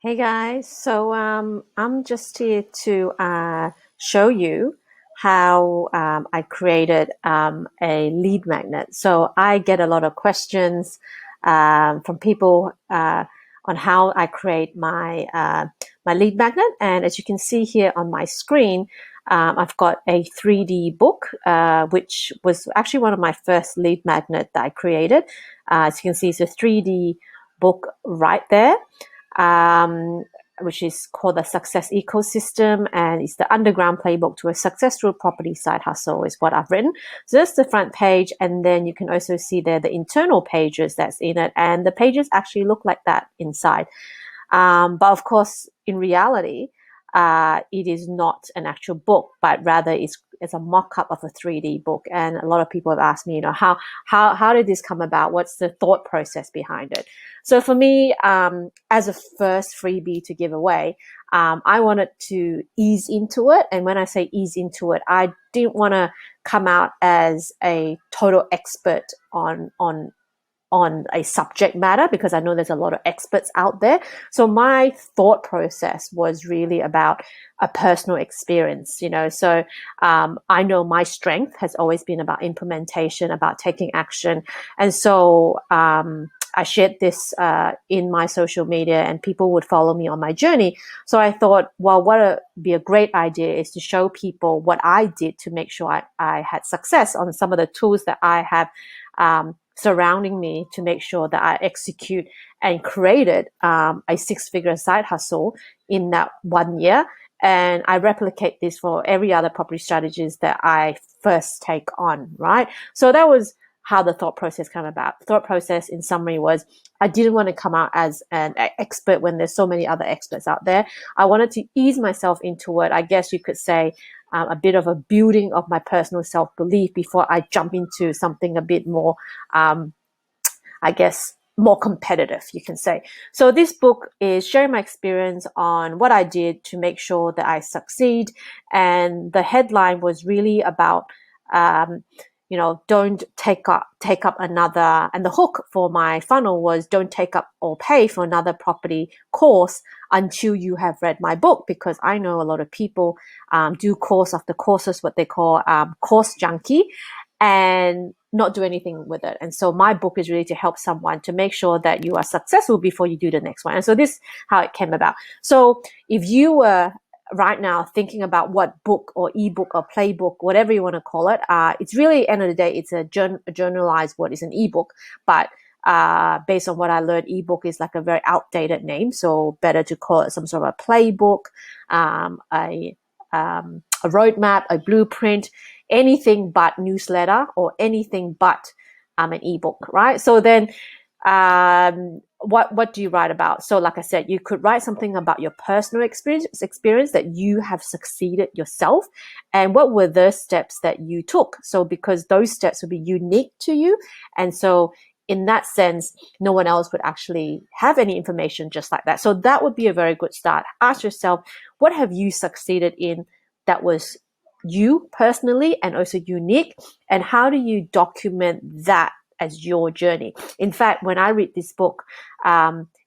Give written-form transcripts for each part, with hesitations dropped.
Hey guys, so I'm just here to show you how I created a lead magnet. So I get a lot of questions from people on how I create my lead magnet, and as you can see here on my screen, I've got a 3D book, which was actually one of my first lead magnet that I created. As you can see, it's a 3D book right there, um, which is called the Success Ecosystem, and it's the underground playbook to a successful property side hustle is what I've written. So that's the front page, and then you can also see there the internal pages that's in it, and the pages actually look like that inside. But of course, in reality, it is not an actual book, but rather it's a mock-up of a 3D book. And a lot of people have asked me, how did this come about? What's the thought process behind it? So for me, as a first freebie to give away, I wanted to ease into it. And when I say ease into it, I didn't want to come out as a total expert on a subject matter, because I know there's a lot of experts out there. So my thought process was really about a personal experience, So I know my strength has always been about implementation, about taking action. And so I shared this in my social media, and people would follow me on my journey. So I thought, well, what would be a great idea is to show people what I did to make sure I had success on some of the tools that I have surrounding me to make sure that I execute and created a six-figure side hustle in that 1 year. And I replicate this for every other property strategist that I first take on, right? So that was how the thought process came about. The thought process in summary was, I didn't want to come out as an expert when there's so many other experts out there. I wanted to ease myself into it. I guess you could say a bit of a building of my personal self-belief before I jump into something a bit more, I guess, more competitive, you can say. So this book is sharing my experience on what I did to make sure that I succeed. And the headline was really about, don't take up another, and the hook for my funnel was, don't take up or pay for another property course until you have read my book, because I know a lot of people do course after courses, what they call course junkie, and not do anything with it. And so my book is really to help someone to make sure that you are successful before you do the next one. And so this is how it came about. So if you were right now thinking about what book or ebook or playbook, whatever you want to call it, it's really, end of the day, it's a journalized word. It's an ebook, but based on what I learned, ebook is like a very outdated name. So better to call it some sort of a playbook, a roadmap, a blueprint, anything but newsletter, or anything but an ebook, right? So then what do you write about? So like I said, you could write something about your personal experience that you have succeeded yourself, and what were the steps that you took. So because those steps would be unique to you, and so in that sense, no one else would actually have any information just like that. So that would be a very good start. Ask yourself, what have you succeeded in that was you personally and also unique, and how do you document that as your journey? In fact, when I read this book,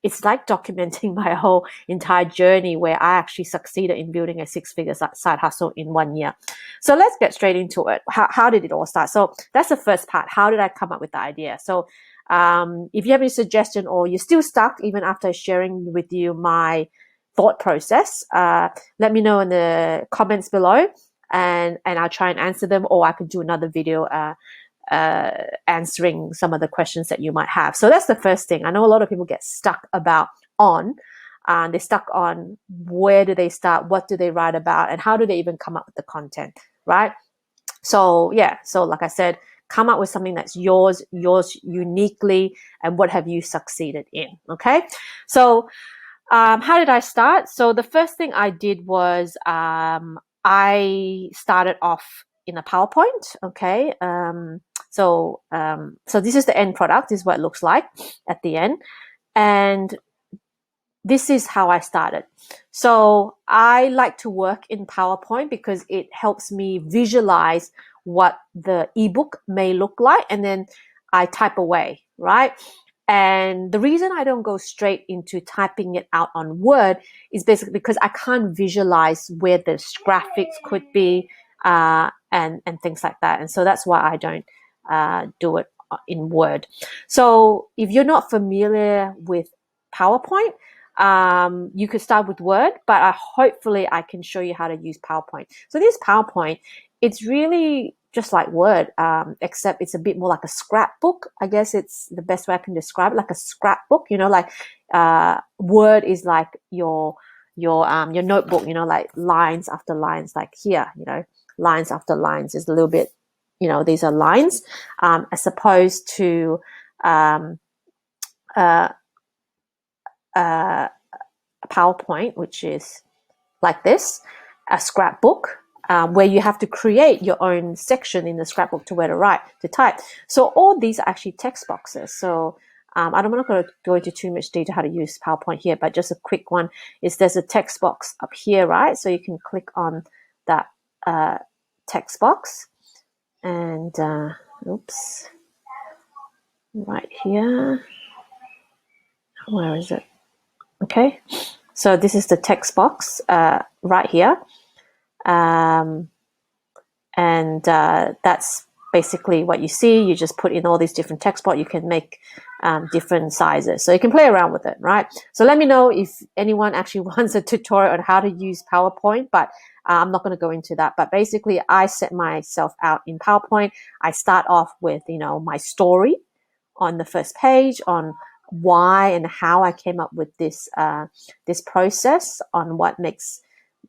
it's like documenting my whole entire journey, where I actually succeeded in building a six-figure side hustle in 1 year. So let's get straight into it. How did it all start? So that's the first part. How did I come up with the idea? So if you have any suggestion, or you're still stuck even after sharing with you my thought process, let me know in the comments below, and I'll try and answer them, or I could do another video answering some of the questions that you might have. So that's the first thing. I know a lot of people get stuck they're stuck on, where do they start, what do they write about, and how do they even come up with the content, right? So yeah, so like I said, come up with something that's yours uniquely, and what have you succeeded in, okay? So how did I start? So the first thing I did was I started off in a PowerPoint, okay? So this is the end product. This is what it looks like at the end. And this is how I started. So I like to work in PowerPoint because it helps me visualize what the ebook may look like, and then I type away, right? And the reason I don't go straight into typing it out on Word is basically because I can't visualize where the graphics could be and things like that. And so that's why I don't do it in Word. So if you're not familiar with PowerPoint, you could start with Word, but hopefully I can show you how to use PowerPoint. So this PowerPoint, it's really just like Word, except it's a bit more like a scrapbook. I guess it's the best way I can describe it, like a scrapbook. You know, like Word is like your notebook. You know, like lines after lines, like here. You know, lines after lines is a little bit. You know, these are lines, as opposed to PowerPoint, which is like this, a scrapbook, where you have to create your own section in the scrapbook to where to write, to type. So all these are actually text boxes. So I'm not going to go into too much detail how to use PowerPoint here, but just a quick one is there's a text box up here, right? So you can click on that text box and, oops, right here. Where is it? Okay. So this is the text box right here. And that's basically what you see. You just put in all these different text box. You can make different sizes. So you can play around with it, right? So let me know if anyone actually wants a tutorial on how to use PowerPoint, but I'm not going to go into that. But basically, I set myself out in PowerPoint. I start off with, you know, my story on the first page on why and how I came up with this this process on what makes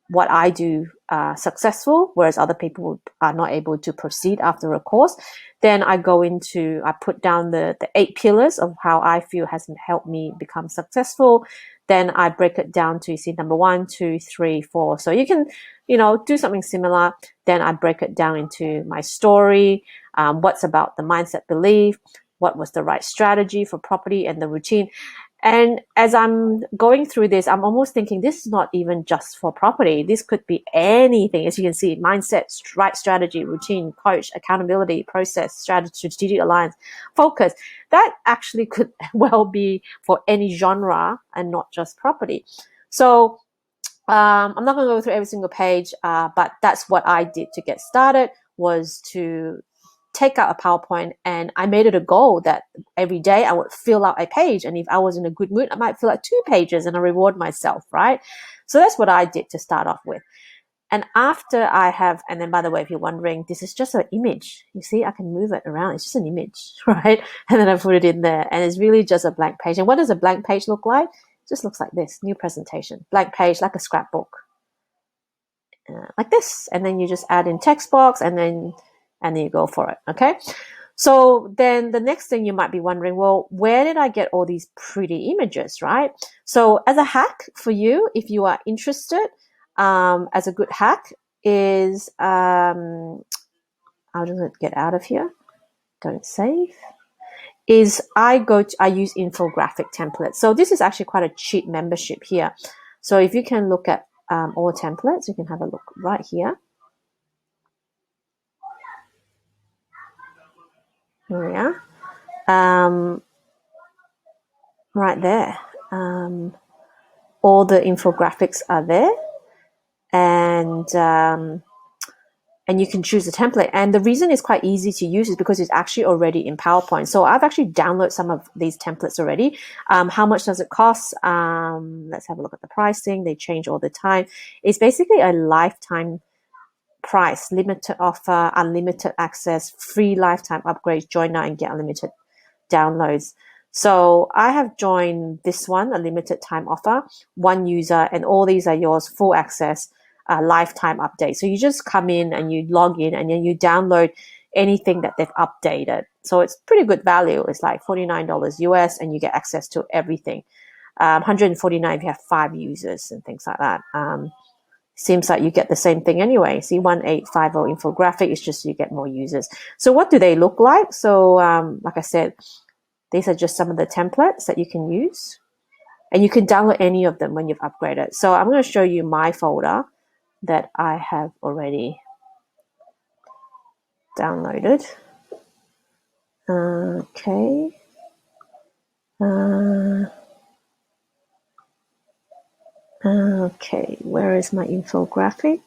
what I do successful, whereas other people are not able to proceed after a course. Then I put down the 8 pillars of how I feel has helped me become successful. Then I break it down to, see, number 1, 2, 3, 4. So you can, you know, do something similar. Then I break it down into my story, what's about the mindset belief, what was the right strategy for property, and the routine. And as I'm going through this, I'm almost thinking this is not even just for property. This could be anything. As you can see, mindset, right strategy, routine, coach, accountability, process, strategy, strategic alliance, focus. That actually could well be for any genre and not just property. So I'm not going to go through every single page, but that's what I did to get started, was to take out a PowerPoint, and I made it a goal that every day I would fill out a page. And if I was in a good mood, I might fill out 2 pages and I reward myself, right? So that's what I did to start off with. And after I have, and then by the way, if you're wondering, this is just an image. You see, I can move it around. It's just an image, right? And then I put it in there, and it's really just a blank page. And what does a blank page look like? It just looks like this, new presentation, blank page, like a scrapbook, like this. And then you just add in text box, and then you go for it, okay? So then the next thing you might be wondering, well, where did I get all these pretty images, right? So as a hack for you, if you are interested, as a good hack is, I'll just get out of here, don't save, is I use infographic templates. So this is actually quite a cheap membership here. So if you can look at all templates, you can have a look right here. Here we are. Right there. All the infographics are there, and you can choose a template. And the reason it's quite easy to use is because it's actually already in PowerPoint. So I've actually downloaded some of these templates already. How much does it cost? Let's have a look at the pricing. They change all the time. It's basically a lifetime price, limited offer, unlimited access, free lifetime upgrades. Join now and get unlimited downloads. So I have joined this one, a limited time offer, 1 user, and all these are yours, full access, lifetime update. So you just come in and you log in, and then you download anything that they've updated. So it's pretty good value. It's like $49 US, and you get access to everything. 149 if you have 5 users and things like that. Seems like you get the same thing anyway. See, 1850 infographic, it's just you get more users. So what do they look like? So like I said, these are just some of the templates that you can use, and you can download any of them when you've upgraded. So I'm going to show you my folder that I have already downloaded. Okay. Okay, where is my infographic?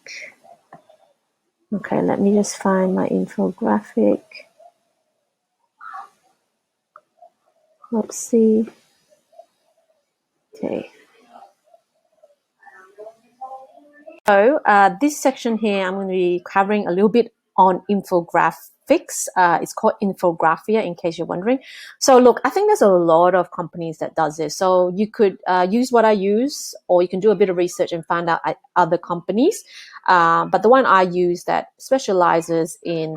Okay, let me just find my infographic. Let's see. Okay. So this section here, I'm going to be covering a little bit on infographics. It's called Infographia, in case you're wondering. So look, I think there's a lot of companies that does this. So you could use what I use, or you can do a bit of research and find out at other companies. But the one I use that specializes in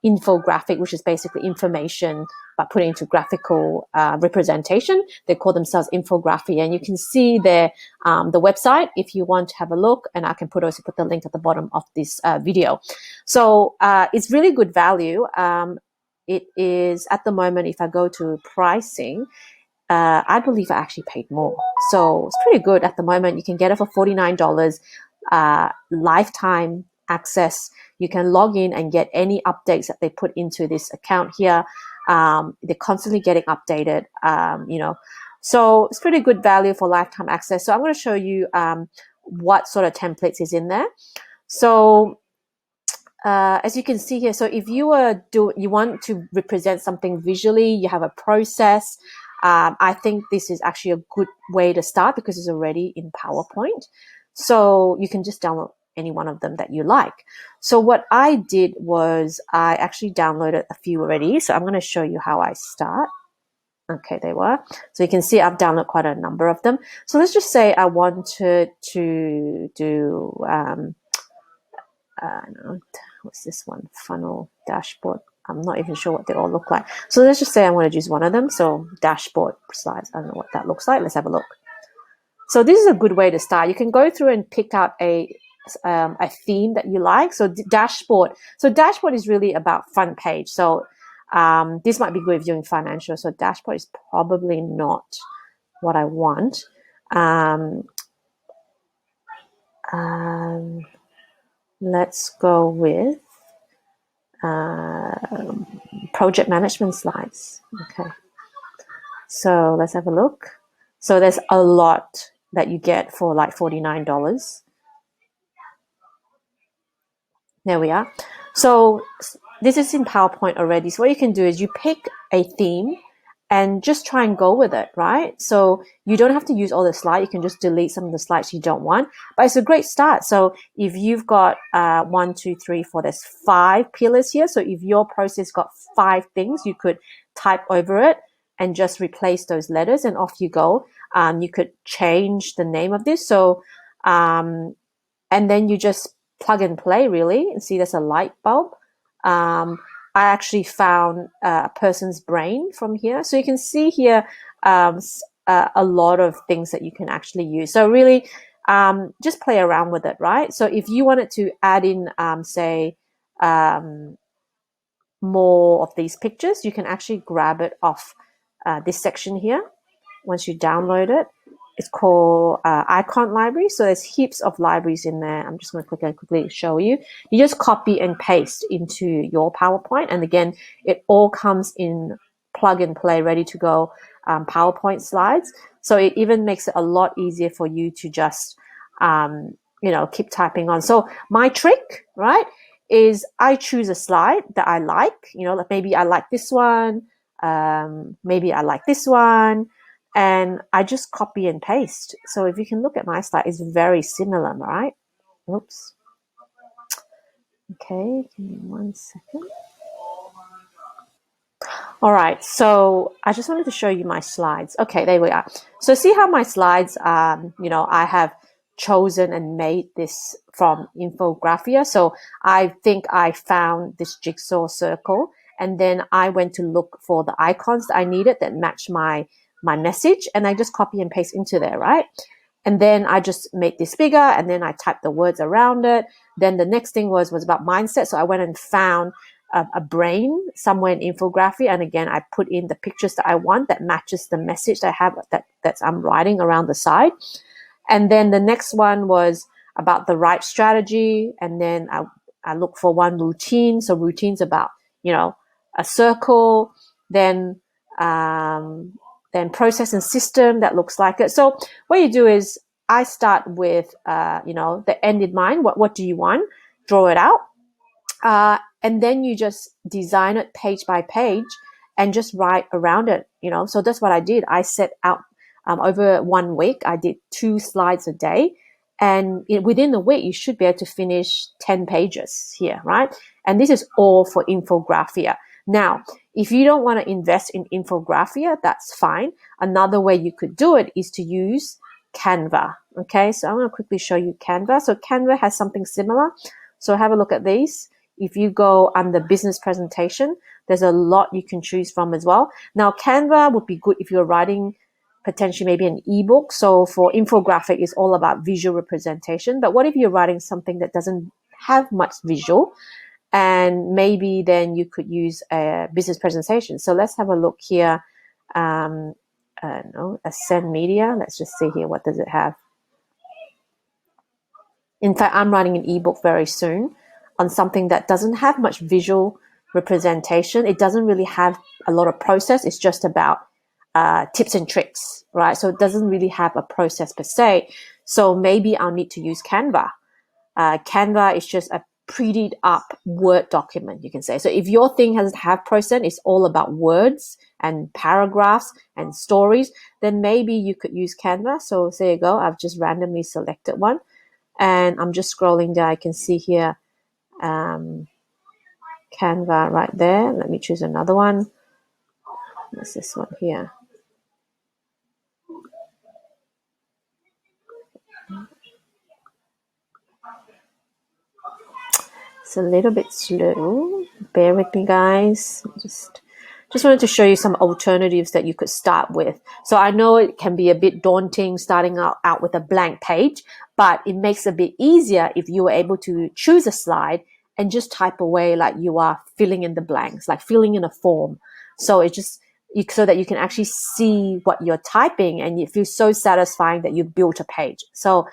infographic, which is basically information but put into graphical representation. They call themselves Infographia, and you can see there the website if you want to have a look, and I can also put the link at the bottom of this video. So it's really good value. It is at the moment, if I go to pricing, I believe I actually paid more. So it's pretty good at the moment. You can get it for $49, lifetime access. You can log in and get any updates that they put into this account here. They're constantly getting updated, so it's pretty good value for lifetime access. So I'm going to show you what sort of templates is in there. So as you can see here, so if you want to represent something visually, you have a process, I think this is actually a good way to start because it's already in PowerPoint. So you can just download any one of them that you like. So what I did was I actually downloaded a few already. So I'm going to show you how I start. Okay, they were. So you can see I've downloaded quite a number of them. So let's just say I wanted to do, what's this one? Funnel dashboard. I'm not even sure what they all look like. So let's just say I want to use one of them. So dashboard slides. I don't know what that looks like. Let's have a look. So this is a good way to start. You can go through and pick out a theme that you like. So dashboard. So dashboard is really about front page. So this might be good if you're in financial. So dashboard is probably not what I want. Let's go with project management slides. Okay. So let's have a look. So there's a lot that you get for like $49. There we are. So this is in PowerPoint already. So what you can do is you pick a theme and just try and go with it, right? So you don't have to use all the slides. You can just delete some of the slides you don't want. But it's a great start. So if you've got 1, 2, 3, 4, there's 5 pillars here. So if your process got 5 things, you could type over it and just replace those letters and off you go. You could change the name of this. So, and then you just plug and play, really. And see, there's a light bulb. I actually found a person's brain from here. So you can see here a lot of things that you can actually use. So really just play around with it, right? So if you wanted to add in, say, more of these pictures, you can actually grab it off this section here. Once you download it, it's called Icon Library. So there's heaps of libraries in there. I'm just going to quickly show you. You just copy and paste into your PowerPoint. And again, it all comes in plug and play, ready to go PowerPoint slides. So it even makes it a lot easier for you to just, keep typing on. So my trick, right, is I choose a slide that I like. Like maybe I like this one. Maybe I like this one. And I just copy and paste. So if you can look at my slide, it's very similar, right? Oops. Okay, give me 1 second. All right, so I just wanted to show you my slides. Okay, there we are. So see how my slides, I have chosen and made this from Infographia. So I think I found this jigsaw circle, and then I went to look for the icons that I needed that match my message, and I just copy and paste into there, right? And then I just made this bigger, and then I typed the words around it. Then the next thing was about mindset. So I went and found a brain somewhere in Infography, and again, I put in the pictures that I want that matches the message that I have that I'm writing around the side. And then the next one was about the right strategy, and then I look for one routine. So routine's about a circle. Then then process and system that looks like it. So what you do is I start with, the end in mind. What do you want? Draw it out. And then you just design it page by page and just write around it, So that's what I did. I set out over 1 week. I did 2 slides a day. And within the week, you should be able to finish 10 pages here, right? And this is all for Infographia. Now, if you don't want to invest in Infographia, that's fine. Another way you could do it is to use Canva. Okay, so I'm going to quickly show you Canva. So Canva has something similar. So have a look at these. If you go under business presentation, there's a lot you can choose from as well. Now, Canva would be good if you're writing potentially maybe an ebook. So for infographic, it's all about visual representation. But what if you're writing something that doesn't have much visual? And maybe then you could use a business presentation. So let's have a look here. Ascend Media. Let's just see here. What does it have? In fact, I'm writing an ebook very soon on something that doesn't have much visual representation. It doesn't really have a lot of process. It's just about tips and tricks, right? So it doesn't really have a process per se. So maybe I'll need to use Canva. Canva is just a prettied up Word document, you can say. So if your thing doesn't have process, it's all about words and paragraphs and stories, then maybe you could use Canva. So there you go. I've just randomly selected one. And I'm just scrolling down. I can see here Canva right there. Let me choose another one. What's this one here? It's a little bit slow. Bear with me, guys. Just wanted to show you some alternatives that you could start with. So I know it can be a bit daunting starting out with a blank page, but it makes it a bit easier if you were able to choose a slide and just type away like you are filling in the blanks, like filling in a form. So it just so that you can actually see what you're typing and it feels so satisfying that you built a page. So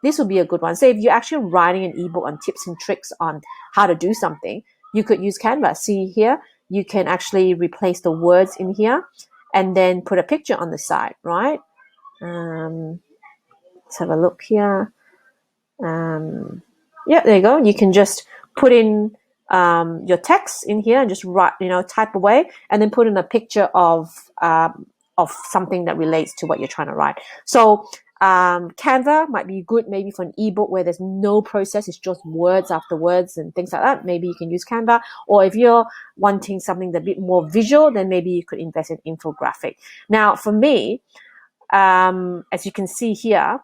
this would be a good one. So if you're actually writing an ebook on tips and tricks on how to do something, you could use Canva. See here, you can actually replace the words in here and then put a picture on the side, right? Let's have a look here. Yeah, there you go. You can just put in your text in here and just write, type away, and then put in a picture of something that relates to what you're trying to write. So Canva might be good maybe for an ebook where there's no process, it's just words after words and things like that. Maybe you can use Canva. Or if you're wanting something a bit more visual, then maybe you could invest in infographic. Now, for me, as you can see here,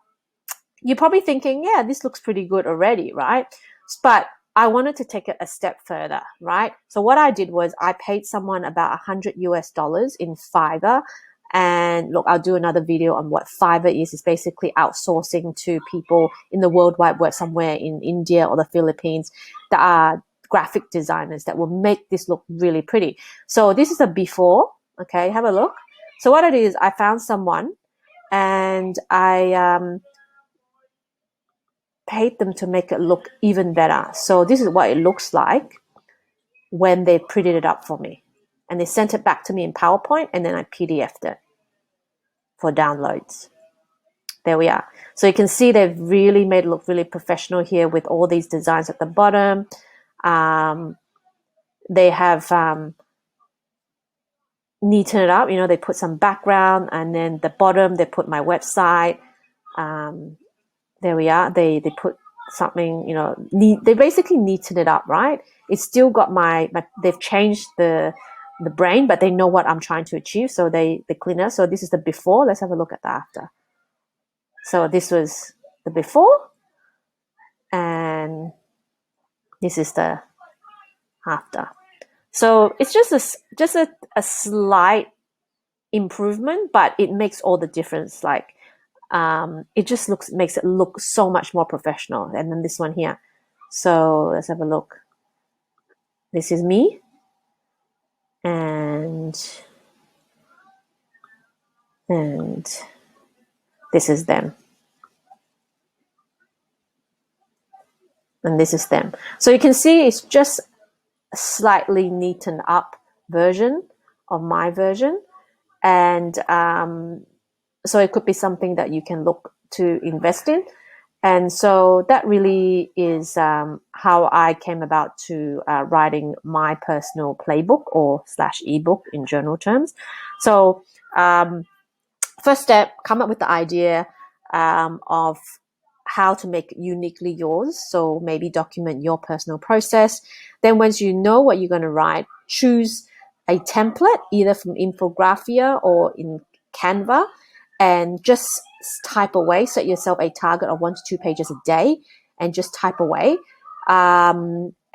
you're probably thinking, yeah, this looks pretty good already, right? But I wanted to take it a step further, right? So what I did was I paid someone about $100 in Fiverr. And look, I'll do another video on what Fiverr is. It's basically outsourcing to people in the World Wide Web somewhere in India or the Philippines that are graphic designers that will make this look really pretty. So this is a before, okay? Have a look. So what it is, I found someone and I paid them to make it look even better. So this is what it looks like when they printed it up for me. And they sent it back to me in PowerPoint and then I PDF'd it for downloads. There we are. So you can see they've really made it look really professional here with all these designs at the bottom. They have neatened it up. They put some background and then the bottom, they put my website. There we are. They put something, they basically neatened it up, right? It's still got my they've changed the brain, but they know what I'm trying to achieve. So they clean it. So this is the before. Let's have a look at the after. So this was the before and this is the after. So it's just a slight improvement, but it makes all the difference. Like it just makes it look so much more professional. And then this one here. So let's have a look. This is me. And this is them. And this is them. So you can see it's just a slightly neatened up version of my version. And so it could be something that you can look to invest in. And so that really is how I came about to writing my personal playbook or slash ebook in journal terms. So first step, come up with the idea of how to make it uniquely yours. So maybe document your personal process. Then once you know what you're going to write, choose a template either from Infographia or in Canva and just type away. Set yourself a target of 1 to 2 pages a day and just type away.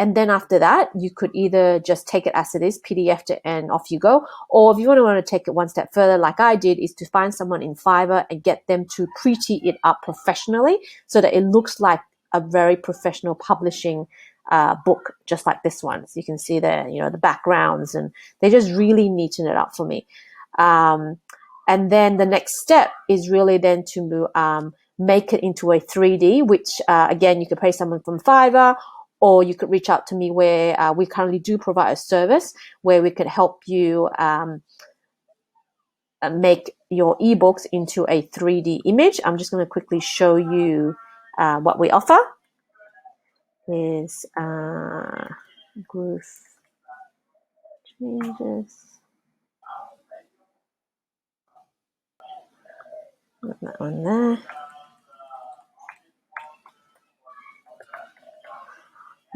And then after that, you could either just take it as it is, PDF it, and off you go. Or if you want to take it one step further, like I did, is to find someone in Fiverr and get them to pretty it up professionally so that it looks like a very professional publishing book, just like this one. So you can see there, the backgrounds, and they just really neaten it up for me. And then the next step is really then to make it into a 3D, which again, you could pay someone from Fiverr, or you could reach out to me where we currently do provide a service where we could help you make your ebooks into a 3D image. I'm just going to quickly show you what we offer. Is Groove Changes. Put that one there.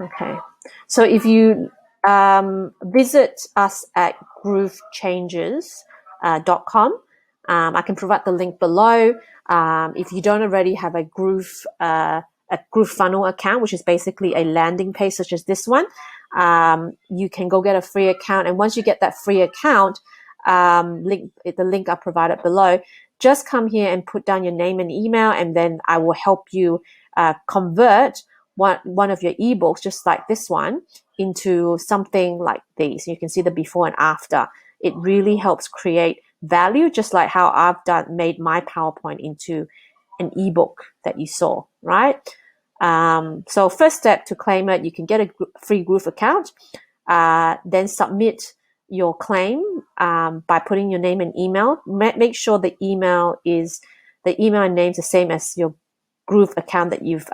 Okay, so if you visit us at GrooveChanges.com, I can provide the link below. If you don't already have a GrooveFunnel account, which is basically a landing page such as this one, you can go get a free account. And once you get that free account, the link I provided below, just come here and put down your name and email, and then I will help you convert one of your ebooks, just like this one, into something like these. You can see the before and after. It really helps create value, just like how I've made my PowerPoint into an ebook that you saw, right? So first step to claim it, you can get a free Groove account, then submit your claim by putting your name and email. Make sure the email and name is the same as your Groove account that you've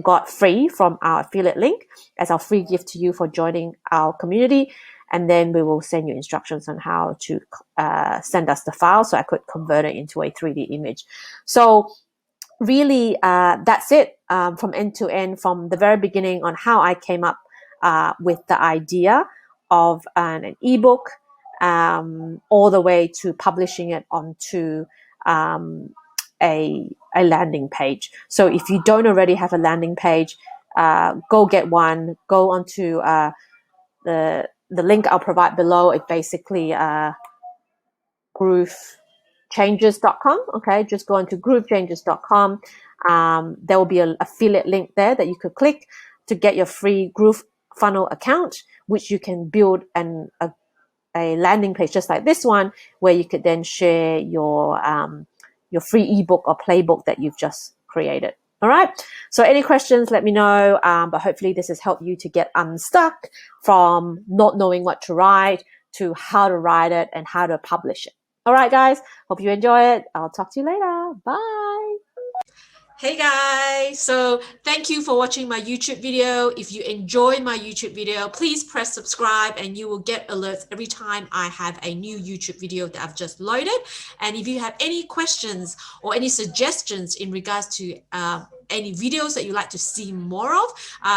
got free from our affiliate link as our free gift to you for joining our community. And then we will send you instructions on how to send us the file so I could convert it into a 3D image. So really, that's it from end to end, from the very beginning on how I came up with the idea of an ebook all the way to publishing it onto a landing page. So if you don't already have a landing page, go get one. Go onto the link I'll provide below. It's basically GrooveChanges.com. Okay, just go onto GrooveChanges.com. There will be an affiliate link there that you could click to get your free GrooveFunnel account, which you can build a landing page just like this one, where you could then share your free ebook or playbook that you've just created. All right. So any questions, let me know. But hopefully this has helped you to get unstuck from not knowing what to write to how to write it and how to publish it. All right, guys. Hope you enjoy it. I'll talk to you later. Bye. Hey guys, so thank you for watching my YouTube video. If you enjoyed my YouTube video, please press subscribe and you will get alerts every time I have a new YouTube video that I've just loaded. And if you have any questions or any suggestions in regards to any videos that you'd like to see more of,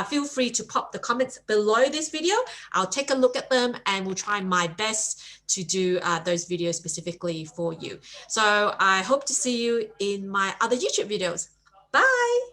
feel free to pop the comments below this video. I'll take a look at them and will try my best to do those videos specifically for you. So I hope to see you in my other YouTube videos. Bye.